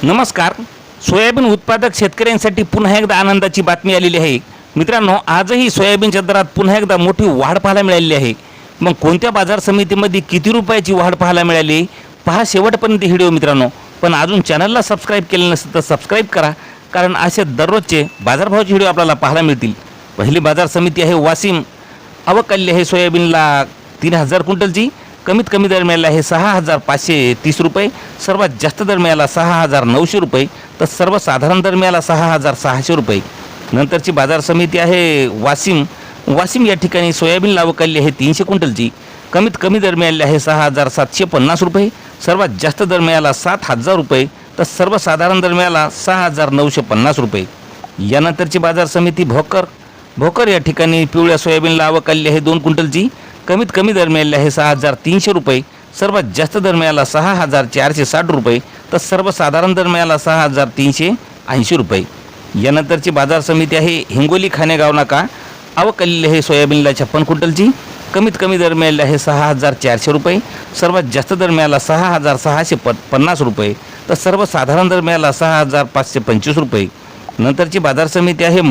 नमस्कार. सोयाबीन उत्पादक शेतकऱ्यांसाठी पुन्हा एकदा आनंदाची बातमी आलेली आहे. मित्रांनो, आजही सोयाबीनच्या दरात पुन्हा एकदा मोठी वाढ पाहायला मिळालेली आहे. मग कोणत्या बाजार समितीमध्ये किती रुपयाची वाढ पाहायला मिळाली पहा शेवटपर्यंत व्हिडिओ मित्रांनो. पण अजून चॅनलला सबस्क्राईब केलं नसेल तर सबस्क्राईब करा, कारण असे दररोजचे बाजारभावाचे व्हिडिओ आपल्याला पाहायला मिळतील. पहिली बाजार समिती आहे वाशिम. आवक आली आहे सोयाबीनला 3000 क्विंटलची. कमीत कमी दर मिळाला आहे 6530 रुपये. सर्वात जास्त दर मिळाला 6900 रुपये. तर सर्वसाधारण दर मिळाला 6600 रुपये. नंतरची बाजार समिती आहे वाशिम या ठिकाणी सोयाबीन आवक आली आहे 300 क्विंटलची. कमीत कमी दर मिळाले आहे 6750 रुपये. सर्वात जास्त दर मिळाला 7000 रुपये. तर सर्वसाधारण दर मिळाला 6950 रुपये. यानंतरची बाजार समिती भोकर या ठिकाणी पिवळ्या सोयाबीनला आवक आली आहे 2 क्विंटलची. कमीत कमी दर मिळाले आहे 6300 रुपये. सर्वात जास्त दर मिळाला 6460 रुपये. तर सर्वसाधारण दर मिळाला 6380 रुपये. यानंतरची बाजार समिती आहे हिंगोली खानेगाव नाका. आवक आलेली आहे सोयाबीनला 56 क्विंटलची. कमीत कमी दर मिळाले आहे 6400 रुपये. सर्वात जास्त दर मिळाला 6650 रुपये. तर सर्वसाधारण दर मिळाला 6525 रुपये. नंतरची बाजार समिती आहे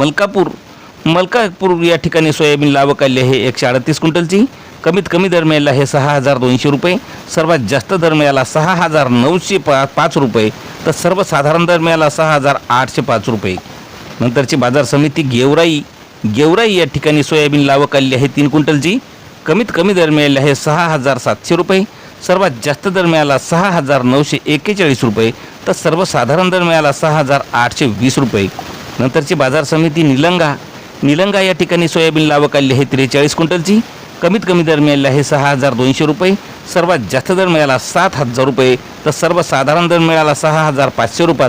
मलकापूर या ठिकाणी सोयाबीनला आवक आली आहे 138 क्विंटलची. कमीत कमी दर मिळाला आहे 6200 रुपये. सर्वात जास्त दर मिळाला 6905 रुपये. तर सर्वसाधारण दर मिळाला 6805 रुपये. नंतरची बाजार समिती गेवराई या ठिकाणी सोयाबीनला आवक आली आहे 3 क्विंटलची. कमीत कमी दर मिळाले आहे 6700 रुपये. सर्वात जास्त दर मिळाला 6941 रुपये. तर सर्वसाधारण दर मिळाला 6820 रुपये. नंतरची बाजार समिती निलंगा या ठिकाणी सोयाबीनला आवक आली आहे 43 क्विंटलची. कमीत कमी दर मिळाले आहे 6200 रुपये. सर्वात जास्त दर मिळाला 7000 रुपये. तर सर्वसाधारण दर मिळाला 6500 रुपये.